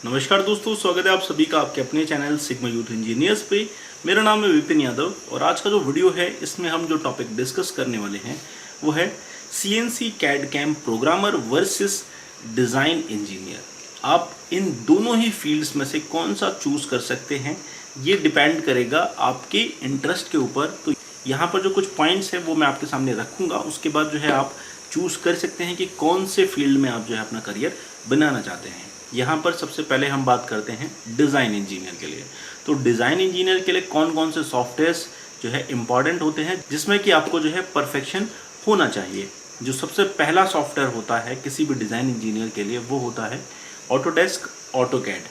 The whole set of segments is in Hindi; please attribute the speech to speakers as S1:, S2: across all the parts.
S1: नमस्कार दोस्तों, स्वागत है आप सभी का आपके अपने चैनल सिग्मा यूथ इंजीनियर्स पे। मेरा नाम है विपिन यादव और आज का जो वीडियो है इसमें हम जो टॉपिक डिस्कस करने वाले हैं वो है CNC CAD CAM programmer versus design engineer. आप इन दोनों ही फील्ड्स में से कौन सा चूज़ कर सकते हैं ये डिपेंड करेगा आपके इंटरेस्ट के ऊपर। तो यहाँ पर जो कुछ पॉइंट्स हैं वो मैं आपके सामने रखूँगा, उसके बाद जो है आप चूज़ कर सकते हैं कि कौन से फील्ड में आप जो है अपना करियर बनाना चाहते हैं। यहाँ पर सबसे पहले हम बात करते हैं डिज़ाइन इंजीनियर के लिए। तो डिज़ाइन इंजीनियर के लिए कौन कौन से सॉफ्टवेयर्स जो है इम्पॉर्टेंट होते हैं जिसमें कि आपको जो है परफेक्शन होना चाहिए। जो सबसे पहला सॉफ्टवेयर होता है किसी भी डिज़ाइन इंजीनियर के लिए वो होता है ऑटोडेस्क ऑटोकैड।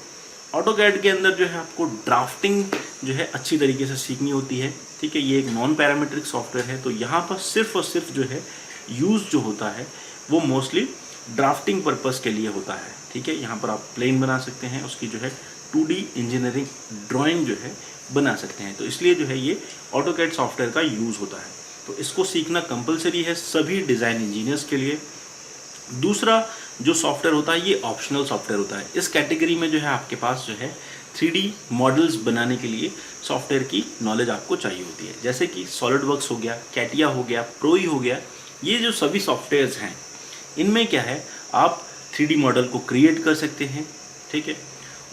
S1: ऑटोकैड के अंदर जो है आपको ड्राफ्टिंग जो है अच्छी तरीके से सीखनी होती है। ठीक है, ये एक नॉन पैरामीट्रिक सॉफ्टवेयर है। तो यहाँ पर सिर्फ और सिर्फ जो है यूज़ जो होता है वो मोस्टली ड्राफ्टिंग पर्पस के लिए होता है। ठीक है, यहाँ पर आप प्लेन बना सकते हैं, उसकी जो है 2D इंजीनियरिंग ड्राइंग जो है बना सकते हैं। तो इसलिए जो है ये ऑटोकैड सॉफ्टवेयर का यूज़ होता है। तो इसको सीखना कंपलसरी है सभी डिज़ाइन इंजीनियर्स के लिए। दूसरा जो सॉफ्टवेयर होता है ये ऑप्शनल सॉफ्टवेयर होता है। इस कैटेगरी में जो है आपके पास जो है 3D मॉडल्स बनाने के लिए सॉफ्टवेयर की नॉलेज आपको चाहिए होती है, जैसे कि सॉलिडवर्क्स हो गया, कैटिया हो गया, प्रोई हो गया। ये जो सभी सॉफ्टवेयर्स हैं इनमें क्या है आप 3D मॉडल को क्रिएट कर सकते हैं। ठीक है,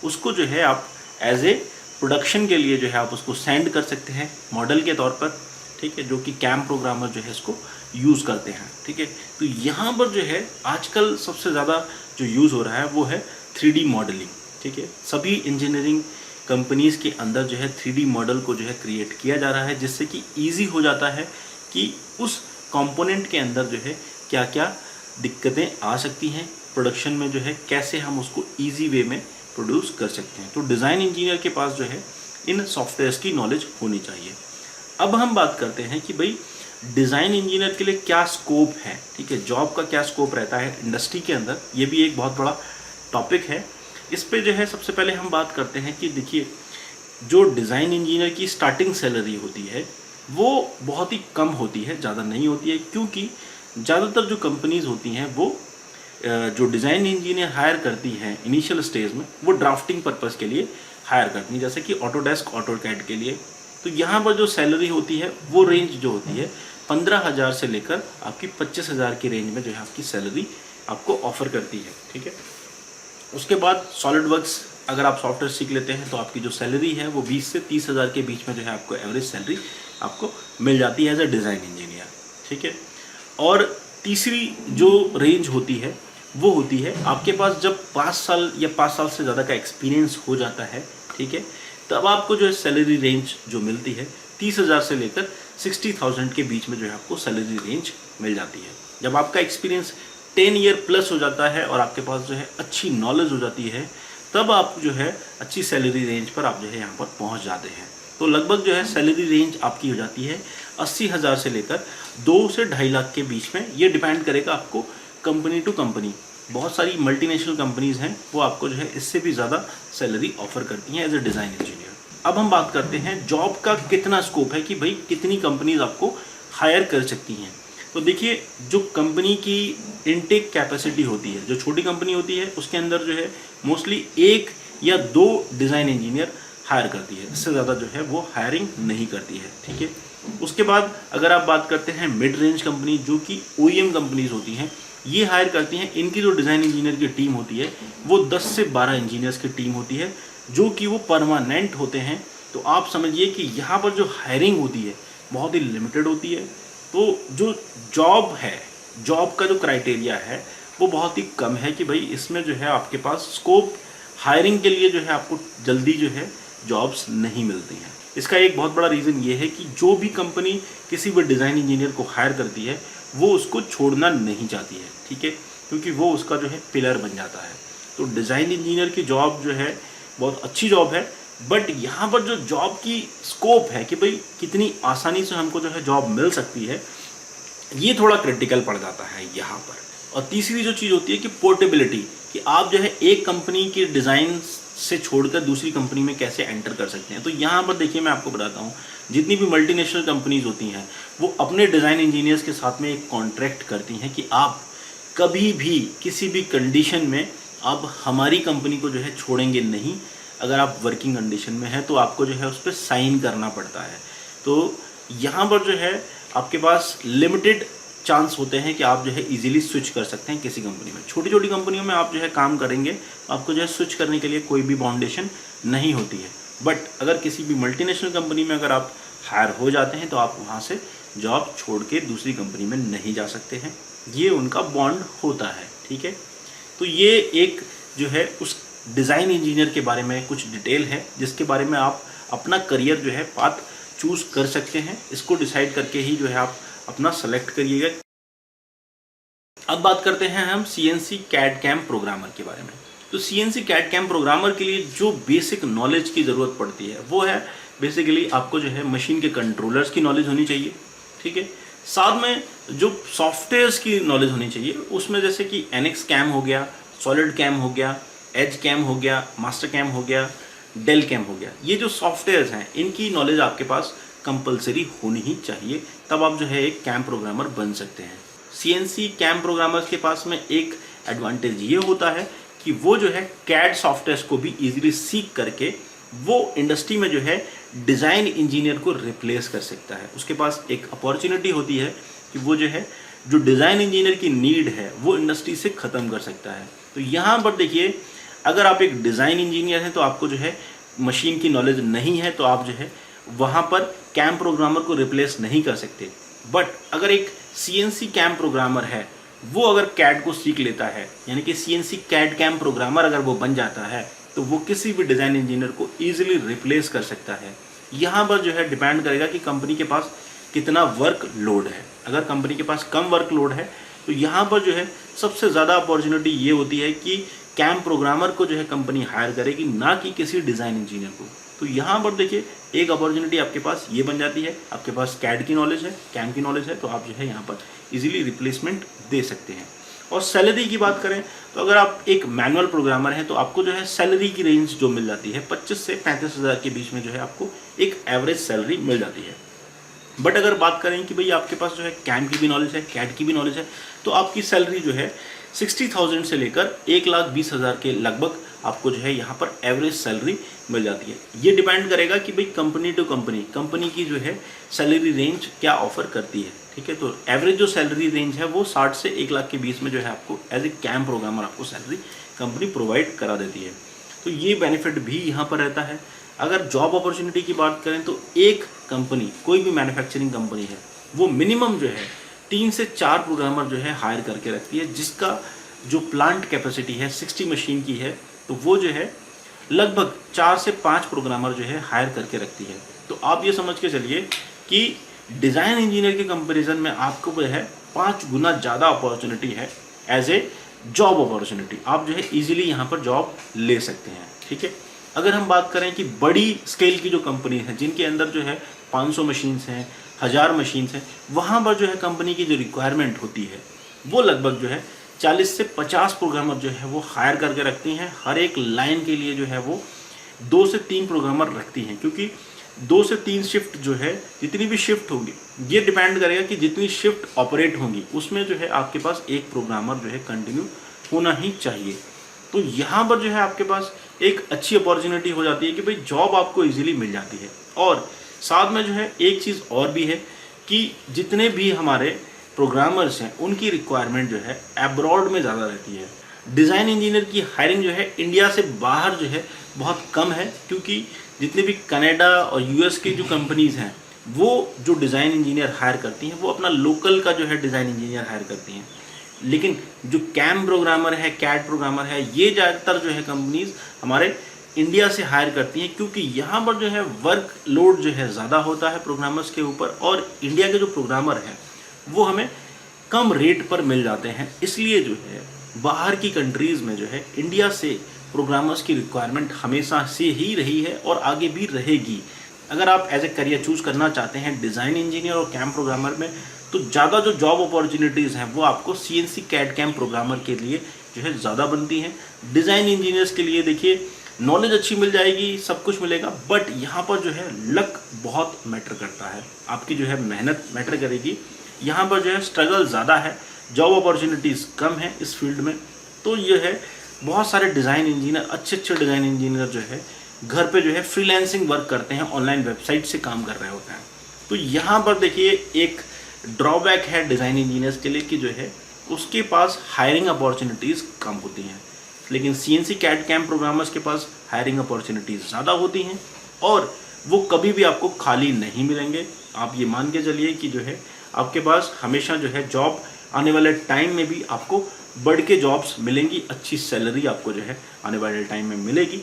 S1: उसको जो है आप एज ए प्रोडक्शन के लिए जो है आप उसको सेंड कर सकते हैं मॉडल के तौर पर। ठीक है, जो कि कैम प्रोग्रामर जो है इसको यूज़ करते हैं। ठीक है, तो यहाँ पर जो है आजकल सबसे ज़्यादा जो यूज़ हो रहा है वो है 3D मॉडलिंग। ठीक है, सभी इंजीनियरिंग कंपनीज़ के अंदर जो है 3D मॉडल को जो है क्रिएट किया जा रहा है, जिससे कि ईजी हो जाता है कि उस कंपोनेंट के अंदर जो है क्या क्या दिक्कतें आ सकती हैं, प्रोडक्शन में जो है कैसे हम उसको इजी वे में प्रोड्यूस कर सकते हैं। तो डिज़ाइन इंजीनियर के पास जो है इन सॉफ्टवेयर्स की नॉलेज होनी चाहिए। अब हम बात करते हैं कि भाई डिज़ाइन इंजीनियर के लिए क्या स्कोप है। ठीक है, जॉब का क्या स्कोप रहता है इंडस्ट्री के अंदर, ये भी एक बहुत बड़ा टॉपिक है। इस पे जो है सबसे पहले हम बात करते हैं कि देखिए जो डिज़ाइन इंजीनियर की स्टार्टिंग सैलरी होती है वो बहुत ही कम होती है, ज़्यादा नहीं होती है, क्योंकि ज़्यादातर जो कंपनीज़ होती हैं वो जो डिज़ाइन इंजीनियर हायर करती हैं इनिशियल स्टेज में वो ड्राफ्टिंग पर्पस के लिए हायर करती हैं, जैसे कि ऑटोडेस्क ऑटोकैड के लिए। तो यहाँ पर जो सैलरी होती है वो रेंज जो होती है 15,000 से लेकर आपकी 25,000 की रेंज में जो है आपकी सैलरी आपको ऑफर करती है। ठीक है, उसके बाद सॉलिडवर्क्स अगर आप सॉफ्टवेयर सीख लेते हैं तो आपकी जो सैलरी है वो 20 से 30,000 के बीच में जो है आपको एवरेज सैलरी आपको मिल जाती है एज ए डिज़ाइन इंजीनियर। ठीक है, और तीसरी जो रेंज होती है वो होती है आपके पास जब 5 साल या 5 साल से ज़्यादा का एक्सपीरियंस हो जाता है। ठीक है, तब आपको जो है सैलरी रेंज जो मिलती है 30,000 से लेकर 60,000 के बीच में जो है आपको सैलरी रेंज मिल जाती है। जब आपका एक्सपीरियंस 10 ईयर प्लस हो जाता है और आपके पास जो है अच्छी नॉलेज हो जाती है तब आप जो है अच्छी सैलरी रेंज पर आप जो है यहाँ पर पहुँच जाते हैं। तो लगभग जो है सैलरी रेंज आपकी हो जाती है 80,000 से लेकर 2 से 2.5 लाख के बीच में। ये डिपेंड करेगा आपको कंपनी टू कंपनी। बहुत सारी मल्टीनेशनल कंपनीज़ हैं वो आपको जो है इससे भी ज़्यादा सैलरी ऑफर करती हैं एज ए डिज़ाइन इंजीनियर। अब हम बात करते हैं जॉब का कितना स्कोप है कि भाई कितनी कंपनीज आपको हायर कर सकती हैं। तो देखिए जो कंपनी की इनटेक कैपेसिटी होती है, जो छोटी कंपनी होती है उसके अंदर जो है मोस्टली 1 या 2 डिज़ाइन इंजीनियर हायर करती है, इससे ज़्यादा जो है वो हायरिंग नहीं करती है। ठीक है, उसके बाद अगर आप बात करते हैं मिड रेंज कंपनी जो कि OEM कंपनीज होती हैं, ये हायर करती हैं। इनकी जो डिज़ाइन इंजीनियर की टीम होती है वो 10 से 12 इंजीनियर्स की टीम होती है जो कि वो परमानेंट होते हैं। तो आप समझिए कि यहाँ पर जो हायरिंग होती है बहुत ही लिमिटेड होती है। तो जो जॉब है, जॉब का जो क्राइटेरिया है वो बहुत ही कम है कि भाई इसमें जो है आपके पास स्कोप हायरिंग के लिए जो है आपको जल्दी जो है जॉब्स नहीं मिलती हैं। इसका एक बहुत बड़ा रीज़न ये है कि जो भी कंपनी किसी भी डिज़ाइन इंजीनियर को हायर करती है वो उसको छोड़ना नहीं चाहती है। ठीक है, क्योंकि वो उसका जो है पिलर बन जाता है। तो डिज़ाइन इंजीनियर की जॉब जो है बहुत अच्छी जॉब है, बट यहाँ पर जो जॉब की स्कोप है कि भाई कितनी आसानी से हमको जो है जॉब मिल सकती है ये थोड़ा क्रिटिकल पड़ जाता है यहाँ पर। और तीसरी जो चीज़ होती है कि पोर्टेबिलिटी, कि आप जो है एक कंपनी के डिज़ाइन से छोड़कर दूसरी कंपनी में कैसे एंटर कर सकते हैं। तो यहाँ पर देखिए मैं आपको बताता हूँ, जितनी भी मल्टीनेशनल कंपनीज होती हैं वो अपने डिज़ाइन इंजीनियर्स के साथ में एक कॉन्ट्रैक्ट करती हैं कि आप कभी भी किसी भी कंडीशन में आप हमारी कंपनी को जो है छोड़ेंगे नहीं। अगर आप वर्किंग कंडीशन में हैं तो आपको जो है उस पर साइन करना पड़ता है। तो यहाँ पर जो है आपके पास लिमिटेड चांस होते हैं कि आप जो है इजीली स्विच कर सकते हैं किसी कंपनी में। छोटी छोटी कंपनियों में आप जो है काम करेंगे तो आपको जो है स्विच करने के लिए कोई भी बाउंडेशन नहीं होती है। बट अगर किसी भी मल्टीनेशनल कंपनी में अगर आप हायर हो जाते हैं तो आप वहाँ से जॉब छोड़ के दूसरी कंपनी में नहीं जा सकते हैं, ये उनका बॉन्ड होता है। ठीक है, तो ये एक जो है उस डिज़ाइन इंजीनियर के बारे में कुछ डिटेल है जिसके बारे में आप अपना करियर जो है पाथ चूज़ कर सकते हैं। इसको डिसाइड करके ही जो है आप अपना सेलेक्ट करिएगा। अब बात करते हैं हम CNC CAD CAM प्रोग्रामर के बारे में। तो CNC CAD CAM प्रोग्रामर के लिए जो बेसिक नॉलेज की ज़रूरत पड़ती है वो है बेसिकली आपको जो है मशीन के कंट्रोलर्स की नॉलेज होनी चाहिए। ठीक है, साथ में जो सॉफ्टवेयर्स की नॉलेज होनी चाहिए उसमें जैसे कि NX CAM हो गया, सॉलिड कैम हो गया, एज कैम हो गया, मास्टर कैम हो गया, डेल कैम हो गया। ये जो सॉफ्टवेयर्स हैं इनकी नॉलेज आपके पास कंपलसरी होनी ही चाहिए, तब आप जो है एक कैम प्रोग्रामर बन सकते हैं। CNC कैम प्रोग्रामर्स के पास में एक एडवांटेज ये होता है कि वो जो है CAD सॉफ्टवेयर्स को भी इजीली सीख करके वो इंडस्ट्री में जो है डिज़ाइन इंजीनियर को रिप्लेस कर सकता है। उसके पास एक अपॉर्चुनिटी होती है कि वो जो है जो डिज़ाइन इंजीनियर की नीड है वो इंडस्ट्री से ख़त्म कर सकता है। तो यहाँ पर देखिए, अगर आप एक डिज़ाइन इंजीनियर हैं तो आपको जो है मशीन की नॉलेज नहीं है तो आप जो है वहाँ पर कैम प्रोग्रामर को रिप्लेस नहीं कर सकते। बट अगर एक CNC कैम प्रोग्रामर है वो अगर CAD को सीख लेता है, यानी कि CNC CAD कैम प्रोग्रामर अगर वो बन जाता है तो वो किसी भी डिज़ाइन इंजीनियर को ईजिली रिप्लेस कर सकता है। यहाँ पर जो है डिपेंड करेगा कि कंपनी के पास कितना वर्क लोड है। अगर कंपनी के पास कम वर्क लोड है तो यहाँ पर जो है सबसे ज़्यादा अपॉर्चुनिटी ये होती है कि कैम प्रोग्रामर को जो है कंपनी हायर करेगी, ना कि किसी डिज़ाइन इंजीनियर को। तो यहाँ पर देखिए एक अपॉर्चुनिटी आपके पास ये बन जाती है, आपके पास CAD की नॉलेज है, कैम की नॉलेज है, तो आप जो है यहाँ पर इजीली रिप्लेसमेंट दे सकते हैं। और सैलरी की बात करें तो अगर आप एक मैनुअल प्रोग्रामर हैं तो आपको जो है सैलरी की रेंज जो मिल जाती है 25 से 35 हज़ार के बीच में जो है आपको एक एवरेज सैलरी मिल जाती है। बट अगर बात करें कि भाई आपके पास जो है कैम की भी नॉलेज है, CAD की भी नॉलेज है, तो आपकी सैलरी जो है 60,000 से लेकर 1,20,000 के लगभग आपको जो है यहाँ पर एवरेज सैलरी मिल जाती है। ये डिपेंड करेगा कि भाई कंपनी टू कंपनी की जो है सैलरी रेंज क्या ऑफर करती है। ठीक है, तो एवरेज जो सैलरी रेंज है वो 60 से 1 लाख के बीच में जो है आपको एज ए कैम प्रोग्रामर आपको सैलरी कंपनी प्रोवाइड करा देती है। तो ये बेनिफिट भी यहाँ पर रहता है। अगर जॉब अपॉर्चुनिटी की बात करें तो एक कंपनी, कोई भी मैन्युफैक्चरिंग कंपनी है, वो मिनिमम जो है 3 से 4 प्रोग्रामर जो है हायर करके रखती है, जिसका जो प्लांट कैपेसिटी है 60 मशीन की है, तो वो जो है लगभग 4 से 5 प्रोग्रामर जो है हायर करके रखती है। तो आप ये समझ के चलिए कि डिज़ाइन इंजीनियर के कंपैरिजन में आपको जो है 5 गुना ज़्यादा अपॉर्चुनिटी है एज ए जॉब अपॉर्चुनिटी। आप जो है इजीली यहाँ पर जॉब ले सकते हैं। ठीक है, अगर हम बात करें कि बड़ी स्केल की जो कंपनी है जिनके अंदर जो है 500 मशीन्स हैं, 1000 मशीन्स हैं, वहाँ पर जो है कंपनी की जो रिक्वायरमेंट होती है वो लगभग जो है 40 से 50 प्रोग्रामर जो है वो हायर करके रखती हैं। हर एक लाइन के लिए जो है वो 2 से 3 प्रोग्रामर रखती हैं, क्योंकि 2 से 3 शिफ्ट जो है, जितनी भी शिफ्ट होगी ये डिपेंड करेगा कि जितनी शिफ्ट ऑपरेट होंगी उसमें जो है आपके पास एक प्रोग्रामर जो है कंटिन्यू होना ही चाहिए। तो यहाँ पर जो है आपके पास एक अच्छी अपॉर्चुनिटी हो जाती है कि भाई जॉब आपको इजीली मिल जाती है। और साथ में जो है एक चीज़ और भी है कि जितने भी हमारे प्रोग्रामर्स हैं उनकी रिक्वायरमेंट जो है एब्रॉड में ज़्यादा रहती है। डिज़ाइन इंजीनियर की हायरिंग जो है इंडिया से बाहर जो है बहुत कम है, क्योंकि जितने भी कनाडा और US की जो कंपनीज़ हैं वो जो डिज़ाइन इंजीनियर हायर करती हैं वो अपना लोकल का जो है डिज़ाइन इंजीनियर हायर करती हैं। लेकिन जो कैम प्रोग्रामर है, CAD प्रोग्रामर है, ये ज़्यादातर जो है कंपनीज़ हमारे इंडिया से हायर करती हैं, क्योंकि यहाँ पर जो है वर्क लोड जो है ज़्यादा होता है प्रोग्रामर्स के ऊपर, और इंडिया के जो प्रोग्रामर हैं वो हमें कम रेट पर मिल जाते हैं। इसलिए जो है बाहर की कंट्रीज़ में जो है इंडिया से प्रोग्रामर्स की रिक्वायरमेंट हमेशा से ही रही है और आगे भी रहेगी। अगर आप एज ए करियर चूज़ करना चाहते हैं डिज़ाइन इंजीनियर और कैम प्रोग्रामर में, तो ज़्यादा जो जॉब अपॉर्चुनिटीज़ हैं वो आपको CNC CAD कैम प्रोग्रामर के लिए जो है ज़्यादा बनती हैं। डिज़ाइन इंजीनियर्स के लिए देखिए नॉलेज अच्छी मिल जाएगी, सब कुछ मिलेगा, बट यहाँ पर जो है लक बहुत मैटर करता है, आपकी जो है मेहनत मैटर करेगी। यहाँ पर जो है स्ट्रगल ज़्यादा है, जॉब अपॉर्चुनिटीज़ कम है इस फील्ड में। तो ये है बहुत सारे डिज़ाइन इंजीनियर, अच्छे डिज़ाइन इंजीनियर जो है घर पे जो है फ्रीलांसिंग वर्क करते हैं, ऑनलाइन वेबसाइट से काम कर रहे होते हैं। तो यहाँ पर देखिए एक ड्रॉबैक है डिज़ाइन इंजीनियर्स के लिए कि जो है उसके पास हायरिंग अपॉर्चुनिटीज़ कम होती हैं, लेकिन CNC कैड कैम प्रोग्रामर्स के पास हायरिंग अपॉर्चुनिटीज़ ज़्यादा होती हैं और वो कभी भी आपको खाली नहीं मिलेंगे। आप ये मान के चलिए कि जो है आपके पास हमेशा जो है जॉब आने वाले टाइम में भी आपको बढ़ के जॉब्स मिलेंगी, अच्छी सैलरी आपको जो है आने वाले टाइम में मिलेगी।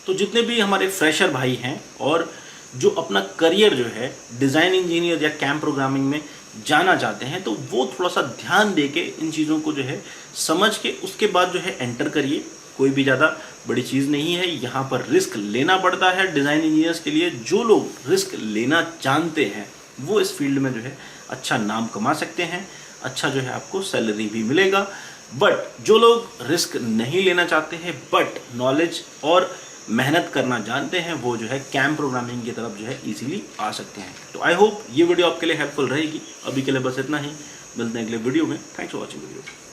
S1: तो जितने भी हमारे फ्रेशर भाई हैं और जो अपना करियर जो है डिज़ाइन इंजीनियर या कैम प्रोग्रामिंग में जाना चाहते हैं, तो वो थोड़ा सा ध्यान दे के इन चीज़ों को जो है समझ के उसके बाद जो है एंटर करिए। कोई भी ज़्यादा बड़ी चीज़ नहीं है, यहाँ पर रिस्क लेना पड़ता है डिज़ाइन इंजीनियर्स के लिए। जो लोग रिस्क लेना जानते हैं वो इस फील्ड में जो है अच्छा नाम कमा सकते हैं, अच्छा जो है आपको सैलरी भी मिलेगा। बट जो लोग रिस्क नहीं लेना चाहते हैं बट नॉलेज और मेहनत करना जानते हैं, वो जो है कैम प्रोग्रामिंग की तरफ जो है इजीली आ सकते हैं। तो आई होप ये वीडियो आपके लिए हेल्पफुल रहेगी। अभी के लिए बस इतना ही, मिलते हैं अगले वीडियो में। Thanks for watching video.